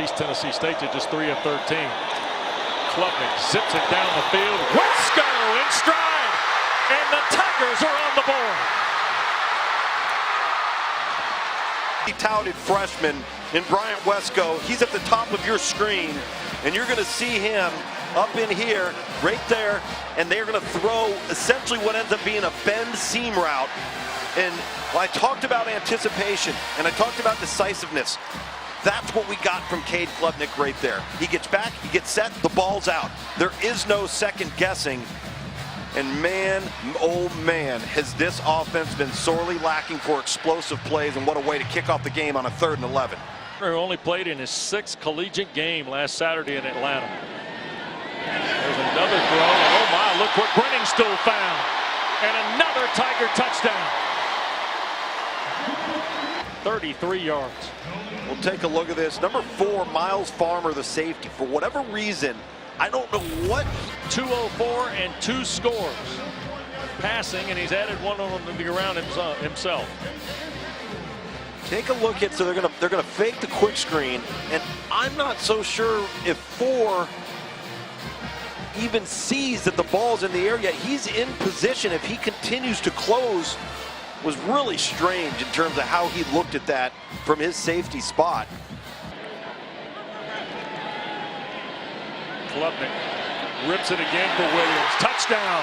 East Tennessee State to just 3 of 13. Klubnik zips it down the field. Wesco in stride, and the Tigers are on the board. He touted freshman in Bryant Wesco. He's at the top of your screen, and you're going to see him up in here, right there, and they're going to throw essentially what ends up being a bend seam route. And I talked about anticipation, and I talked about decisiveness. That's what we got from Cade Klubnik right there. He gets back, he gets set, the ball's out. There is no second guessing. And man, oh man, has this offense been sorely lacking for explosive plays, and what a way to kick off the game on a 3rd and 11. Who only played in his 6th collegiate game last Saturday in Atlanta. There's another throw, and oh my, look what Brenningstool found. And another Tiger touchdown. 33 yards. We'll take a look at this. Number 4, Miles Farmer, the safety. For whatever reason, I don't know what. 204 and 2 scores. Passing, and he's added one on the ground himself. Take a look at, so they're gonna fake the quick screen, and I'm not so sure if 4 even sees that the ball's in the air yet. He's in position. If he continues to close, was really strange in terms of how he looked at that from his safety spot. Klubnik rips it again for Williams. Touchdown.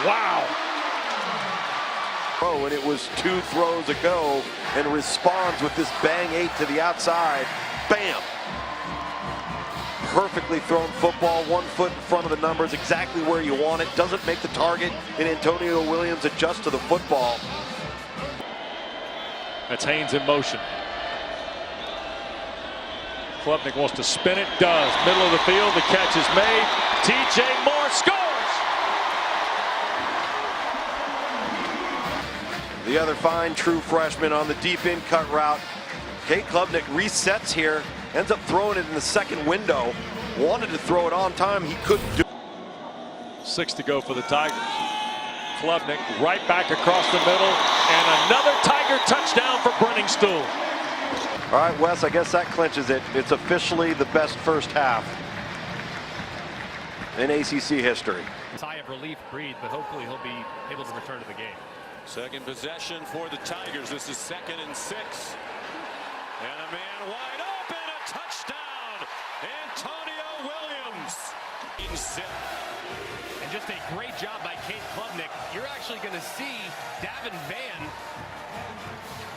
Wow. Oh, and it was 2 throws ago, and responds with this bang 8 to the outside. Bam. Perfectly thrown football, 1 foot in front of the numbers, exactly where you want it. Doesn't make the target, and Antonio Williams adjusts to the football. That's Haynes in motion. Klubnik wants to spin it, does. Middle of the field, the catch is made. TJ Moore scores! The other fine true freshman on the deep in cut route. Cade Klubnik resets here, ends up throwing it in the 2nd window. Wanted to throw it on time, he couldn't do it. 6 to go for the Tigers. Klubnik right back across the middle, and another Tiger touchdown for Brenningstool. All right, Wes, I guess that clinches it. It's officially the best first half in ACC history. Sigh of relief breathed, but hopefully he'll be able to return to the game. Second possession for the Tigers. This is 2nd and 6. And a man wide open, a touchdown, Antonio Williams. And just a great job by Cade Klubnik. You're actually going to see Davin Van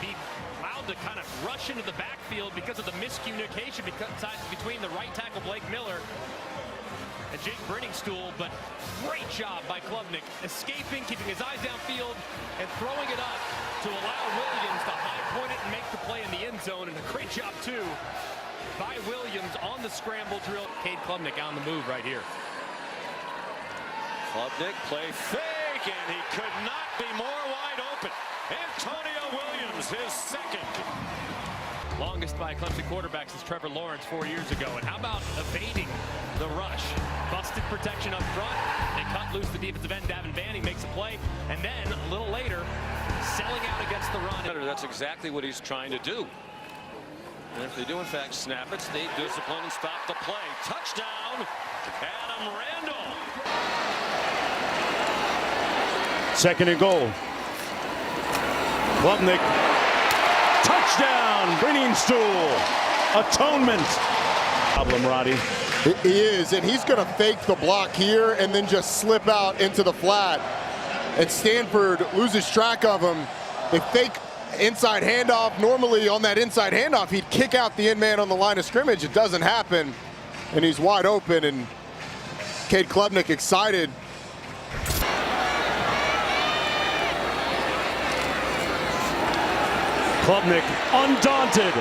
be allowed to kind of rush into the backfield because of the miscommunication between the right tackle Blake Miller and Jake Brenningstool, but great job by Klubnik, escaping, keeping his eyes downfield, and throwing it up to allow Williams to high point it and make the play in the end zone, and a great job, too, by Williams on the scramble drill. Cade Klubnik on the move right here. Klubnik play fake, and he could not be more wide open. Antonio Williams, his 2nd. Longest by a Clemson quarterback since Trevor Lawrence 4 years ago. And how about evading the rush? Busted protection up front. They cut loose the defensive end, Davin Van. He makes a play. And then, a little later, selling out against the run. That's exactly what he's trying to do. And if they do, in fact, snap it, stay disciplined, and stop the play. Touchdown, Adam Randall. 2nd and goal. Klubnik. Touchdown, Brenningstool. Atonement. Problem, Roddy. He is, and he's going to fake the block here and then just slip out into the flat. And Stanford loses track of him. They fake inside handoff. Normally on that inside handoff, he'd kick out the end man on the line of scrimmage. It doesn't happen, and he's wide open, and Cade Klubnik excited. Klubnik, undaunted,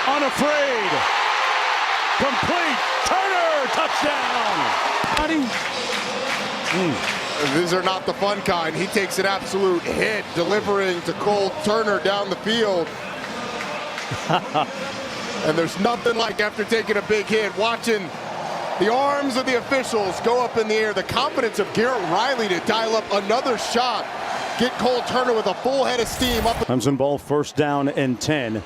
unafraid, complete, Turner, touchdown! These are not the fun kind. He takes an absolute hit, delivering to Cole Turner down the field. And there's nothing like, after taking a big hit, watching the arms of the officials go up in the air, the confidence of Garrett Riley to dial up another shot. Get Cole Turner with a full head of steam up. Clemson ball, 1st down and 10.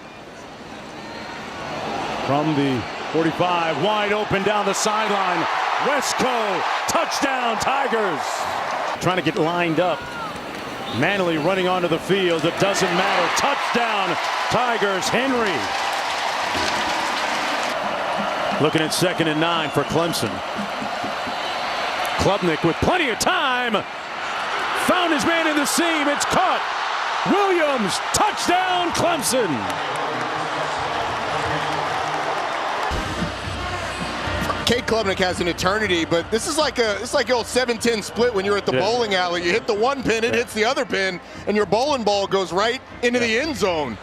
From the 45, wide open down the sideline. Wesco, touchdown Tigers. Trying to get lined up. Manley running onto the field. It doesn't matter. Touchdown Tigers. Henry. Looking at 2nd and 9 for Clemson. Klubnik with plenty of time. Found his man in the seam. It's caught. Williams. Touchdown Clemson. Cade Klubnik has an eternity, but this is like the old 7-10 split when you're at the bowling alley. You hit the one pin, it hits the other pin, and your bowling ball goes right into the end zone.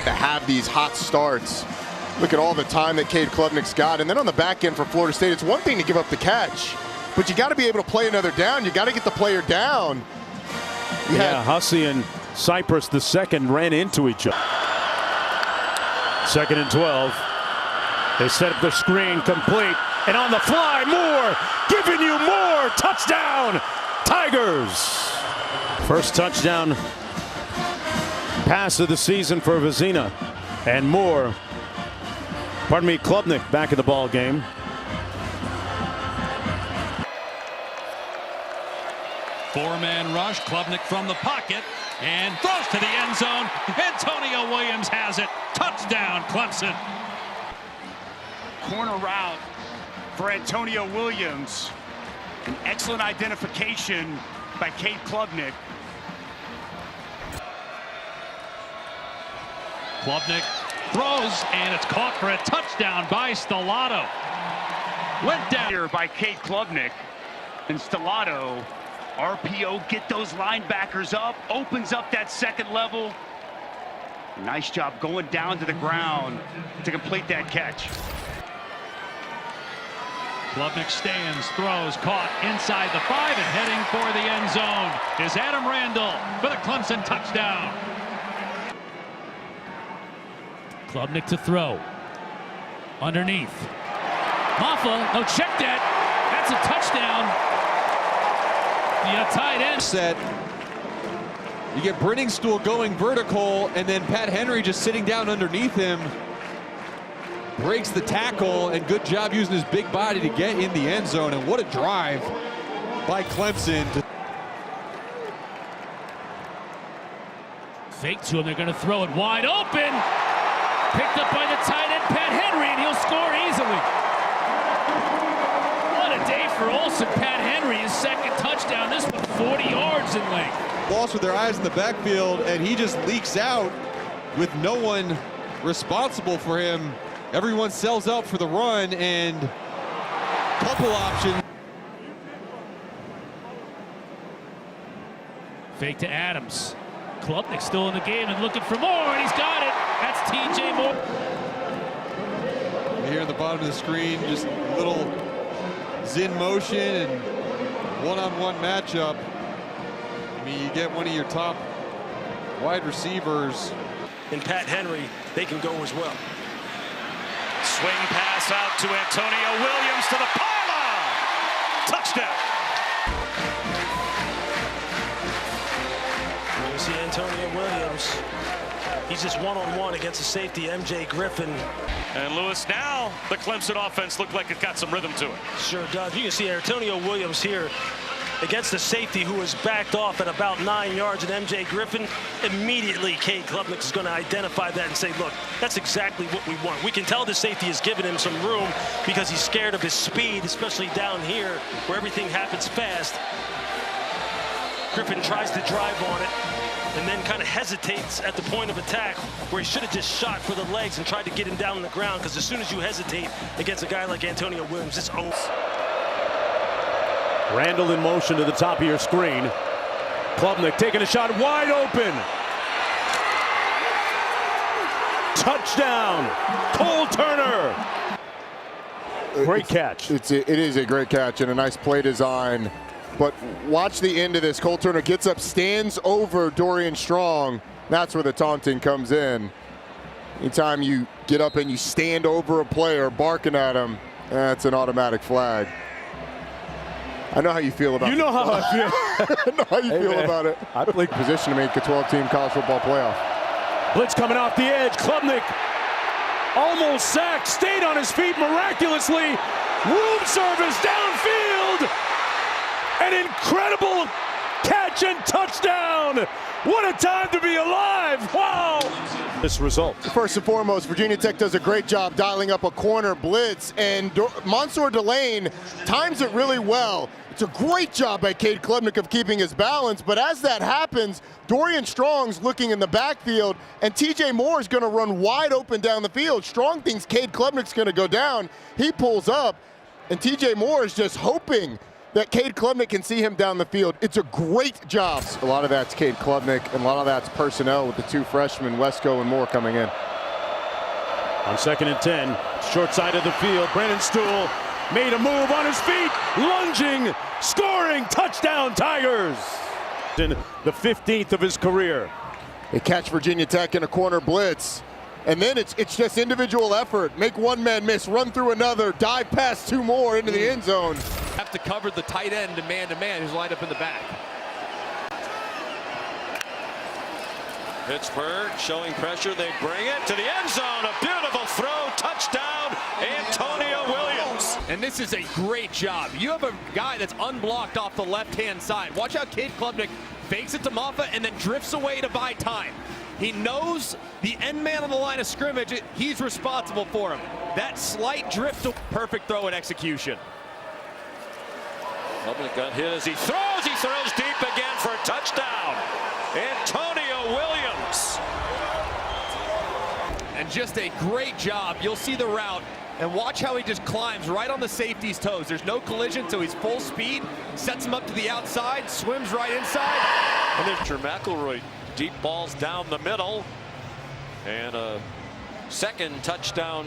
To have these hot starts. Look at all the time that Cade Klubnik's got. And then on the back end for Florida State, it's one thing to give up the catch, but you got to be able to play another down. You got to get the player down. Hussey and Cypress the second ran into each other. 2nd and 12. They set up the screen, complete. And on the fly, Moore, giving you more. Touchdown, Tigers. First touchdown pass of the season for Vizina. And Moore, Klubnik back in the ball game. Four-man rush, Klubnik from the pocket and throws to the end zone. Antonio Williams has it. Touchdown, Clemson. Corner route for Antonio Williams. An excellent identification by Cade Klubnik. Klubnik throws, and it's caught for a touchdown by Stellato. Went down here by Cade Klubnik. And Stellato, RPO, get those linebackers up, opens up that second level. Nice job going down to the ground to complete that catch. Klubnik stands, throws, caught inside the 5 and heading for the end zone is Adam Randall for the Clemson touchdown. Klubnik to throw. Underneath. Maffa, no, check that. That's a touchdown. The tight end set. You get Brenningstool going vertical, and then Pat Henry just sitting down underneath him. Breaks the tackle, and good job using his big body to get in the end zone. And what a drive by Clemson. Fake to him, they're going to throw it wide open. Picked up by the tight end, Pat Henry, and he'll score easily. What a day for Olsen. Pat Henry, his second touchdown. This one 40 yards in length. Lost with their eyes in the backfield, and he just leaks out with no one responsible for him. Everyone sells out for the run, and couple options. Fake to Adams. Klubnik still in the game and looking for more, and he's got it. That's TJ Moore. Here at the bottom of the screen, just a little zin motion and one-on-one matchup. I mean, you get one of your top wide receivers. And Pat Henry, they can go as well. Swing pass out to Antonio Williams to the pylon. Touchdown. You see Antonio Williams. He's just one-on-one against the safety, MJ Griffin. And Lewis, now the Clemson offense looked like it got some rhythm to it. Sure does. You can see Antonio Williams here against the safety who was backed off at about 9 yards, and MJ Griffin. Immediately Cade Klubnik is going to identify that and say, look, that's exactly what we want. We can tell the safety has given him some room because he's scared of his speed, especially down here where everything happens fast. Griffin tries to drive on it and then kind of hesitates at the point of attack where he should have just shot for the legs and tried to get him down on the ground, because as soon as you hesitate against a guy like Antonio Williams, it's over. Randall in motion to the top of your screen. Klubnik taking a shot wide open. Touchdown, Cole Turner. Great catch. It is a great catch and a nice play design. But watch the end of this. Cole Turner gets up, stands over Dorian Strong. That's where the taunting comes in. Anytime you get up and you stand over a player barking at him, that's an automatic flag. I know how you feel about it. You know how I feel. I know how you feel about it. I played position to make a 12-team college football playoff. Blitz coming off the edge. Klubnik almost sacked, stayed on his feet miraculously. Room service downfield. An incredible catch and touchdown. What a time to be alive. Wow. This result. First and foremost, Virginia Tech does a great job dialing up a corner blitz, and Monsieur Delane times it really well. It's a great job by Cade Klubnik of keeping his balance, but as that happens, Dorian Strong's looking in the backfield, and TJ Moore is going to run wide open down the field. Strong thinks Cade Klubnik's going to go down. He pulls up, and TJ Moore is just hoping that Cade Klubnik can see him down the field. It's a great job. A lot of that's Cade Klubnik, and a lot of that's personnel with the two freshmen, Wesco and Moore, coming in. On 2nd and 10, short side of the field, Brandon Stool made a move on his feet, lunging, scoring, touchdown Tigers. In the 15th of his career. They catch Virginia Tech in a corner blitz, and then it's just individual effort. Make one man miss, run through another, dive past two more into the end zone. Have to cover the tight end man-to-man who's lined up in the back. Pittsburgh showing pressure. They bring it to the end zone. A beautiful throw. Touchdown, Antonio Williams. And this is a great job. You have a guy that's unblocked off the left-hand side. Watch how Cade Klubnik fakes it to Maffa and then drifts away to buy time. He knows the end man on the line of scrimmage, he's responsible for him. That slight drift, perfect throw and execution. Klubnik got hit as he throws deep again for a touchdown. Antonio Williams. And just a great job. You'll see the route and watch how he just climbs right on the safety's toes. There's no collision, so he's full speed, sets him up to the outside, swims right inside. And then McElroy, deep balls down the middle. And a second touchdown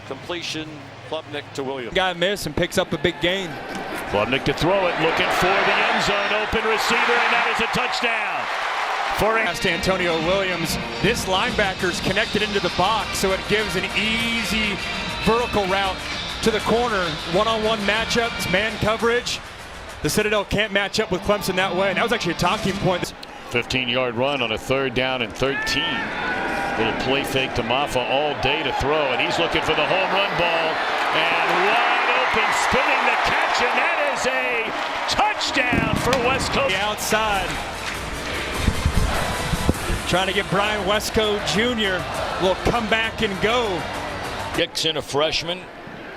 completion, Klubnik to Williams. Guy missed and picks up a big gain. Klubnik to throw it, looking for the end zone, open receiver, and that is a touchdown. For Antonio Williams, this linebacker's connected into the box, so it gives an easy vertical route to the corner. One-on-one matchups, man coverage. The Citadel can't match up with Clemson that way, and that was actually a talking point. 15-yard run on a 3rd down and 13. Little play fake to Maffa all day to throw, and he's looking for the home run ball. And wide open, spinning the catch, and that is a touchdown for Wesco. The outside. Trying to get Brian Wesco Jr. will come back and go. Dixon, a freshman,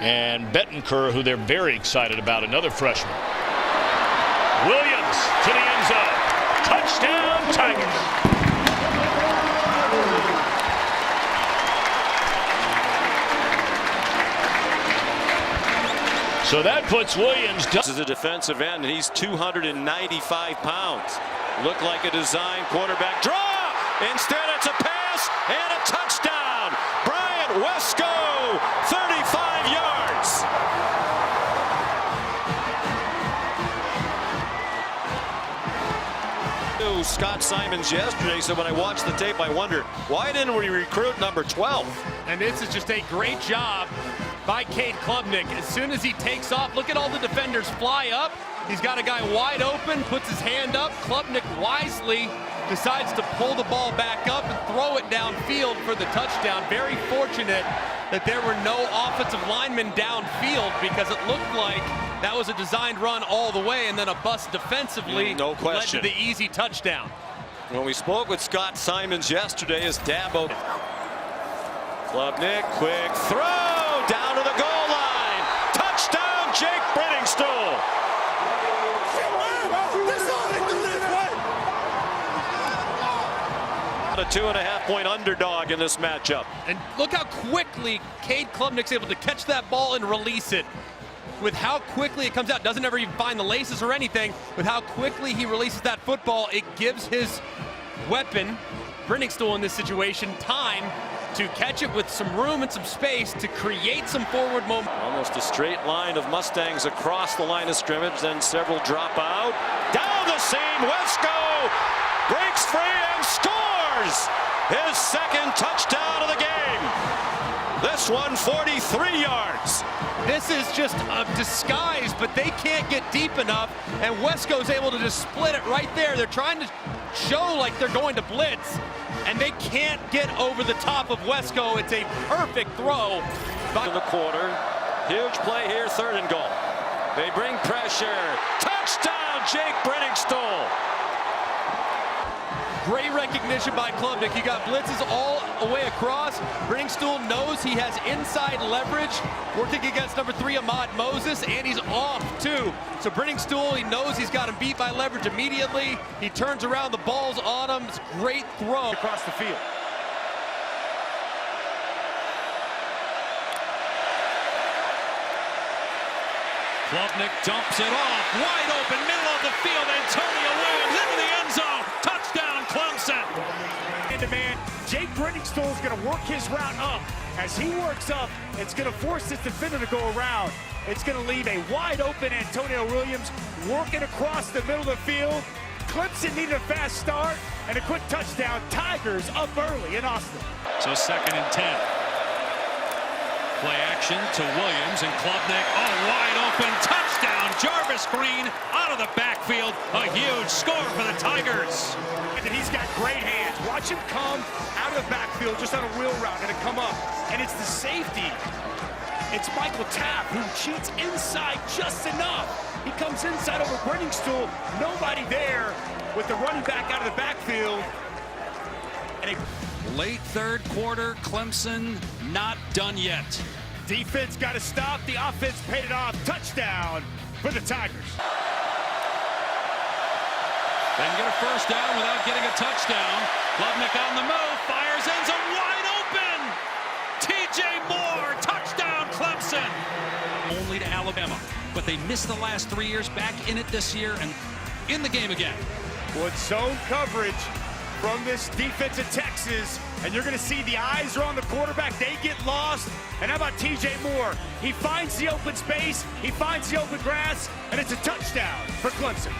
and Bettencourt, who they're very excited about, another freshman. Williams to the end zone. Touchdown, Tigers. So that puts Williams. This is a defensive end, and he's 295 pounds. Looked like a design quarterback draw. Instead, it's a pass and a touchdown. Brian Wesco, 35 yards. Scott Simons yesterday, so when I watched the tape, I wondered, why didn't we recruit number 12? And this is just a great job by Cade Klubnik. As soon as he takes off, look at all the defenders fly up. He's got a guy wide open, puts his hand up. Klubnik wisely decides to pull the ball back up and throw it downfield for the touchdown. Very fortunate that there were no offensive linemen downfield, because it looked like that was a designed run all the way, and then a bust defensively no question. led to the easy touchdown. When we spoke with Scott Simons yesterday, as Dabo. Klubnik, quick throw down to the goal line. Touchdown, Jake Brenningstool. A 2.5-point underdog in this matchup. And look how quickly Cade Klubnik's able to catch that ball and release it. With how quickly it comes out, doesn't ever even find the laces or anything. With how quickly he releases that football, it gives his weapon, Brenningstool in this situation, time to catch it with some room and some space to create some forward momentum. Almost a straight line of Mustangs across the line of scrimmage, then several drop out. Down the seam, Wesco breaks free and scores his second touchdown of the game. This one 43 yards. This is just a disguise, but they can't get deep enough, and Wesco's able to just split it right there. They're trying to show like they're going to blitz, and they can't get over the top of Wesco. It's a perfect throw. In the quarter, huge play here, 3rd and goal. They bring pressure. Touchdown, Jake Brenningstool. Great recognition by Klubnik. He got blitzes all the way across. Brenningstool knows he has inside leverage, working against number 3, Ahmad Moses, and he's off too. So Brenningstool, he knows he's got him beat by leverage immediately. He turns around, the ball's on him. It's a great throw across the field. Klubnik dumps it off. Wide open, middle of the field. Antonio Williams into the end zone. Touchdown, Clemson. Man, Jake Brenningstool is going to work his route up. As he works up, it's going to force this defender to go around. It's going to leave a wide open Antonio Williams working across the middle of the field. Clemson needed a fast start and a quick touchdown. Tigers up early in Austin. So 2nd and 10. Play action to Williams and Klubnik. Oh, wide open touchdown. Jarvis Green out of the backfield. A huge score for the Tigers. And he's got great hands. Watch him come out of the backfield just on a wheel route and come up. And it's the safety. It's Michael Tapp who cheats inside just enough. He comes inside over Brenningstool. Nobody there with the running back out of the backfield. And late 3rd quarter, Clemson not done yet. Defense got to stop. The offense paid it off. Touchdown for the Tigers. They can get a 1st down without getting a touchdown. Klubnik on the move, fires, ends up wide open. TJ Moore, touchdown Clemson. Only to Alabama, but they missed the last 3 years, back in it this year and in the game again. Well, it's zone coverage from this defense of Texas, and you're going to see the eyes are on the quarterback. They get lost. And how about TJ Moore? He finds the open space, he finds the open grass, and it's a touchdown for Clemson.